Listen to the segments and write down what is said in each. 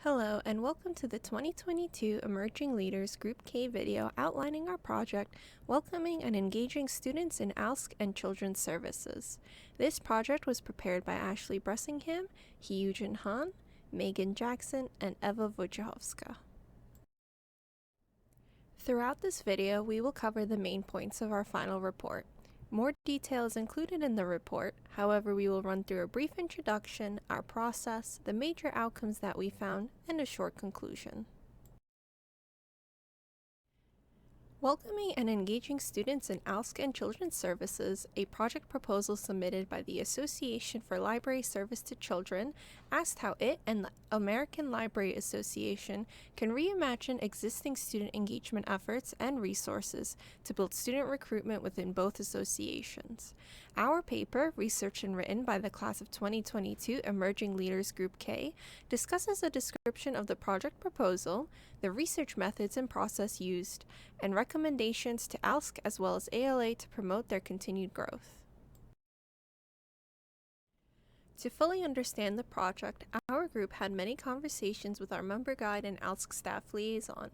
Hello and welcome to the 2022 Emerging Leaders Group K video outlining our project Welcoming and Engaging Students in ALSC and Children's Services. This project was prepared by Ashley Bressingham, Hyunjin Han, Megan Jackson, and Ewa Wojciechowska. Throughout this video, we will cover the main points of our final report. More detail is included in the report, however we will run through a brief introduction, our process, the major outcomes that we found, and a short conclusion. Welcoming and Engaging Students in ALSC and Children's Services, a project proposal submitted by the Association for Library Service to Children, asked how it and the American Library Association can reimagine existing student engagement efforts and resources to build student recruitment within both associations. Our paper, researched and written by the class of 2022 Emerging Leaders Group K, discusses a description of the project proposal, the research methods and process used, and recommendations to ALSC as well as ALA to promote their continued growth. To fully understand the project, our group had many conversations with our member guide and ALSC staff liaison.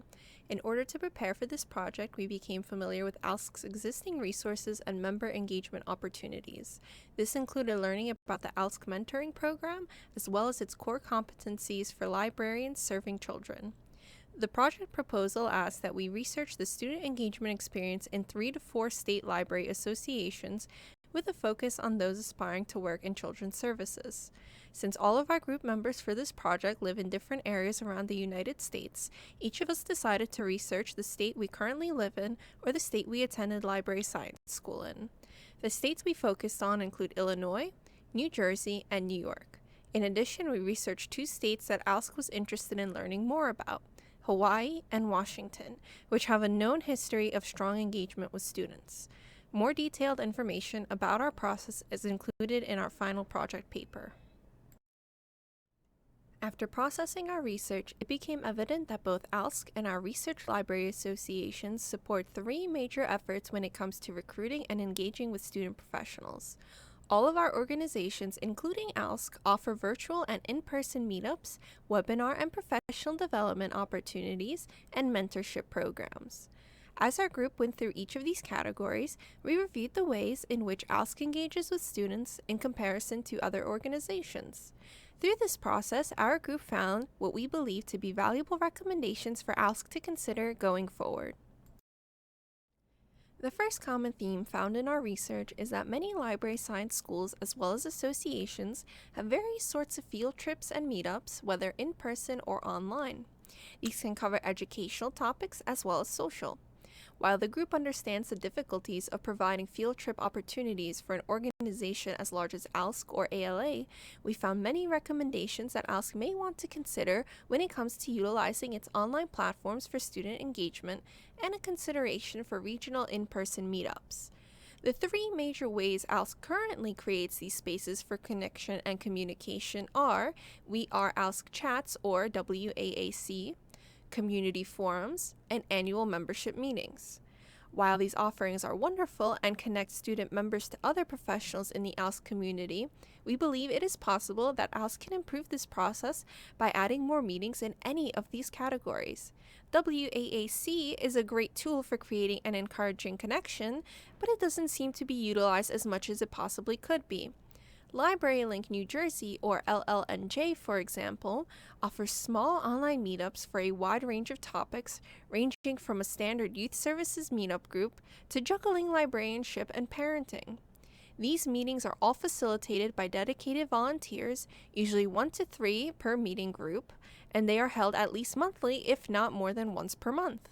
In order to prepare for this project, we became familiar with ALSC's existing resources and member engagement opportunities. This included learning about the ALSC mentoring program, as well as its core competencies for librarians serving children. The project proposal asks that we research the student engagement experience in 3 to 4 state library associations with a focus on those aspiring to work in children's services. Since all of our group members for this project live in different areas around the United States, each of us decided to research the state we currently live in or the state we attended library science school in. The states we focused on include Illinois, New Jersey, and New York. In addition, we researched 2 states that ALSC was interested in learning more about: Hawaii and Washington, which have a known history of strong engagement with students. More detailed information about our process is included in our final project paper. After processing our research, it became evident that both ALSC and our research library associations support 3 major efforts when it comes to recruiting and engaging with student professionals. All of our organizations, including ALSC, offer virtual and in-person meetups, webinar and professional development opportunities, and mentorship programs. As our group went through each of these categories, we reviewed the ways in which ALSC engages with students in comparison to other organizations. Through this process, our group found what we believe to be valuable recommendations for ALSC to consider going forward. The first common theme found in our research is that many library science schools as well as associations have various sorts of field trips and meetups, whether in person or online. These can cover educational topics as well as social. While the group understands the difficulties of providing field trip opportunities for an organization as large as ALSC or ALA, we found many recommendations that ALSC may want to consider when it comes to utilizing its online platforms for student engagement and a consideration for regional in-person meetups. The 3 major ways ALSC currently creates these spaces for connection and communication are We Are ALSC Chats or WAAC, community forums, and annual membership meetings. While these offerings are wonderful and connect student members to other professionals in the ALSC community, we believe it is possible that ALSC can improve this process by adding more meetings in any of these categories. WAAC is a great tool for creating and encouraging connection, but it doesn't seem to be utilized as much as it possibly could be. Library Link New Jersey, or LLNJ, for example, offers small online meetups for a wide range of topics, ranging from a standard youth services meetup group to juggling librarianship and parenting. These meetings are all facilitated by dedicated volunteers, usually 1 to 3 per meeting group, and they are held at least monthly, if not more than once per month.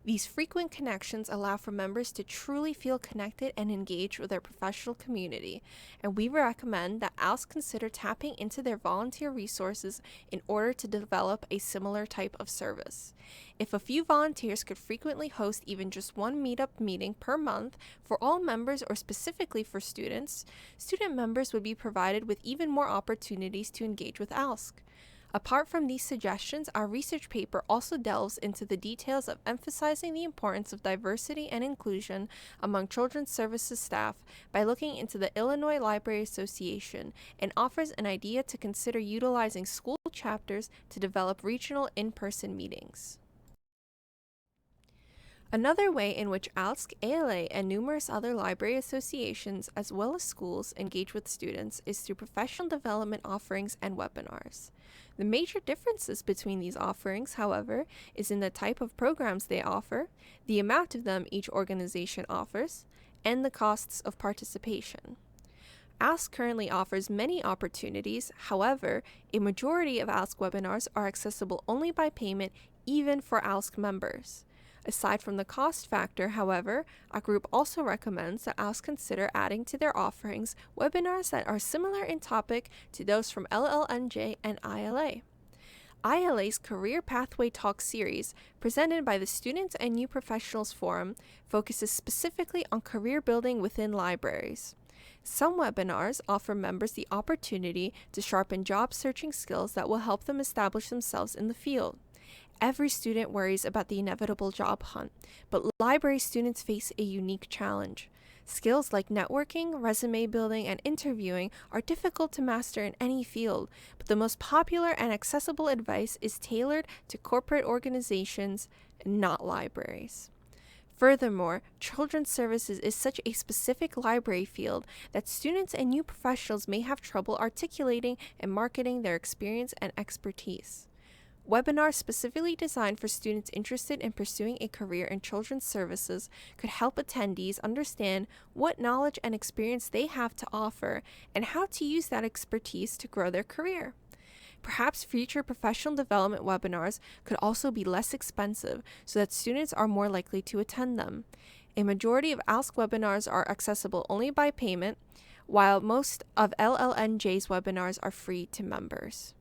These frequent connections allow for members to truly feel connected and engaged with their professional community, and we recommend that ALSC consider tapping into their volunteer resources in order to develop a similar type of service. If a few volunteers could frequently host even just 1 meetup meeting per month for all members or specifically for students, student members would be provided with even more opportunities to engage with ALSC. Apart from these suggestions, our research paper also delves into the details of emphasizing the importance of diversity and inclusion among children's services staff by looking into the Illinois Library Association and offers an idea to consider utilizing school chapters to develop regional in-person meetings. Another way in which ALSC, ALA, and numerous other library associations, as well as schools, engage with students is through professional development offerings and webinars. The major differences between these offerings, however, is in the type of programs they offer, the amount of them each organization offers, and the costs of participation. ALSC currently offers many opportunities. However, a majority of ALSC webinars are accessible only by payment, even for ALSC members. Aside from the cost factor, however, our group also recommends that ALSC consider adding to their offerings webinars that are similar in topic to those from LLNJ and ILA. ILA's Career Pathway Talk series, presented by the Students and New Professionals Forum, focuses specifically on career building within libraries. Some webinars offer members the opportunity to sharpen job searching skills that will help them establish themselves in the field. Every student worries about the inevitable job hunt, but library students face a unique challenge. Skills like networking, resume building, and interviewing are difficult to master in any field, but the most popular and accessible advice is tailored to corporate organizations, not libraries. Furthermore, children's services is such a specific library field that students and new professionals may have trouble articulating and marketing their experience and expertise. Webinars specifically designed for students interested in pursuing a career in children's services could help attendees understand what knowledge and experience they have to offer and how to use that expertise to grow their career. Perhaps future professional development webinars could also be less expensive so that students are more likely to attend them. A majority of ALSC webinars are accessible only by payment, while most of LLNJ's webinars are free to members.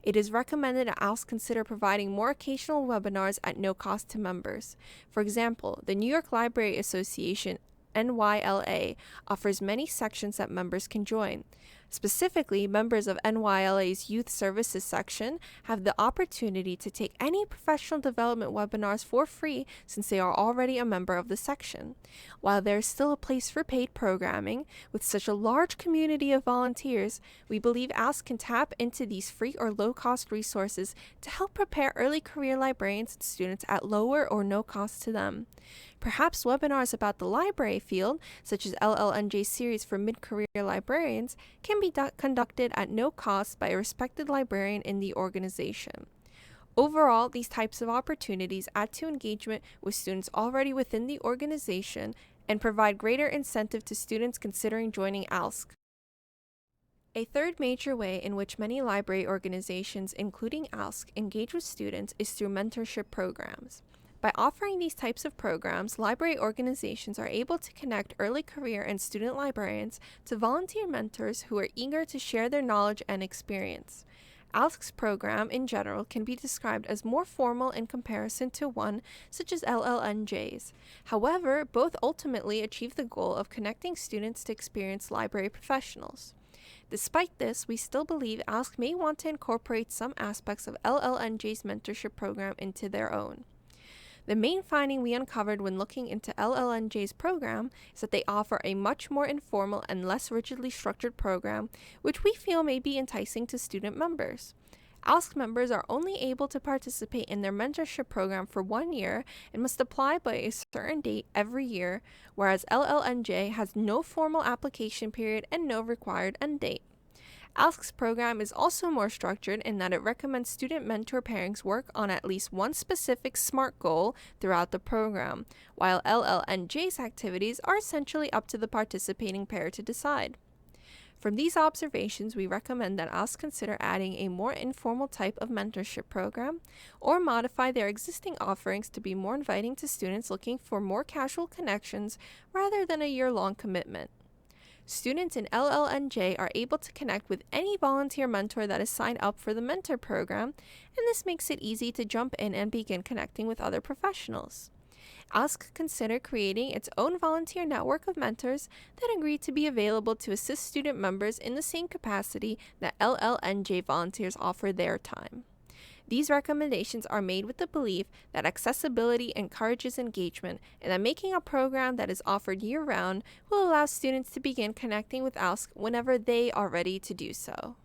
It is recommended that ALSC consider providing more occasional webinars at no cost to members. For example, the New York Library Association, NYLA, offers many sections that members can join. Specifically, members of NYLA's Youth Services section have the opportunity to take any professional development webinars for free since they are already a member of the section. While there is still a place for paid programming, with such a large community of volunteers, we believe ALSC can tap into these free or low-cost resources to help prepare early career librarians and students at lower or no cost to them. Perhaps webinars about the library field, such as LLNJ's series for mid-career librarians, can be conducted at no cost by a respected librarian in the organization. Overall, these types of opportunities add to engagement with students already within the organization and provide greater incentive to students considering joining ALSC. A third major way in which many library organizations, including ALSC, engage with students is through mentorship programs. By offering these types of programs, library organizations are able to connect early career and student librarians to volunteer mentors who are eager to share their knowledge and experience. ALSC's program in general can be described as more formal in comparison to one such as LLNJ's. However, both ultimately achieve the goal of connecting students to experienced library professionals. Despite this, we still believe ALSC may want to incorporate some aspects of LLNJ's mentorship program into their own. The main finding we uncovered when looking into LLNJ's program is that they offer a much more informal and less rigidly structured program, which we feel may be enticing to student members. ALSC members are only able to participate in their mentorship program for 1 year and must apply by a certain date every year, whereas LLNJ has no formal application period and no required end date. ALSC's program is also more structured in that it recommends student mentor pairings work on at least one specific SMART goal throughout the program, while LLNJ's activities are essentially up to the participating pair to decide. From these observations, we recommend that ALSC consider adding a more informal type of mentorship program or modify their existing offerings to be more inviting to students looking for more casual connections rather than a year-long commitment. Students in LLNJ are able to connect with any volunteer mentor that is signed up for the mentor program, and this makes it easy to jump in and begin connecting with other professionals. ALSC considered creating its own volunteer network of mentors that agreed to be available to assist student members in the same capacity that LLNJ volunteers offer their time. These recommendations are made with the belief that accessibility encourages engagement and that making a program that is offered year-round will allow students to begin connecting with ALSC whenever they are ready to do so.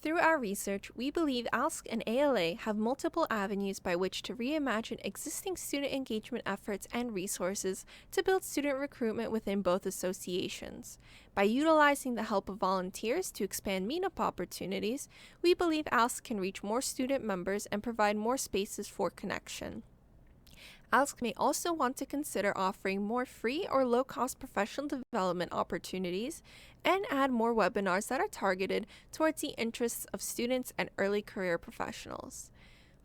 Through our research, we believe ALSC and ALA have multiple avenues by which to reimagine existing student engagement efforts and resources to build student recruitment within both associations. By utilizing the help of volunteers to expand meetup opportunities, we believe ALSC can reach more student members and provide more spaces for connection. ALSC may also want to consider offering more free or low-cost professional development opportunities and add more webinars that are targeted towards the interests of students and early career professionals.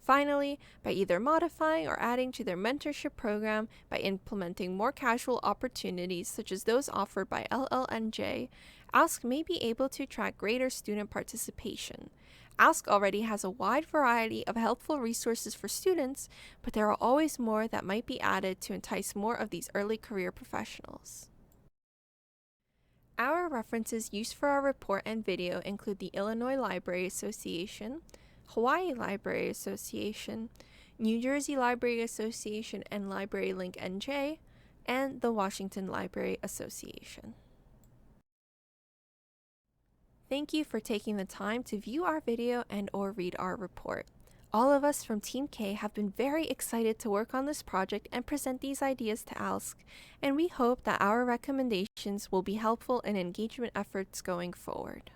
Finally, by either modifying or adding to their mentorship program by implementing more casual opportunities such as those offered by LLNJ, ALSC may be able to attract greater student participation. ALSC already has a wide variety of helpful resources for students, but there are always more that might be added to entice more of these early career professionals. Our references used for our report and video include the Illinois Library Association, Hawaii Library Association, New Jersey Library Association and Library Link NJ, and the Washington Library Association. Thank you for taking the time to view our video and/or read our report. All of us from Team K have been very excited to work on this project and present these ideas to ALSC, and we hope that our recommendations will be helpful in engagement efforts going forward.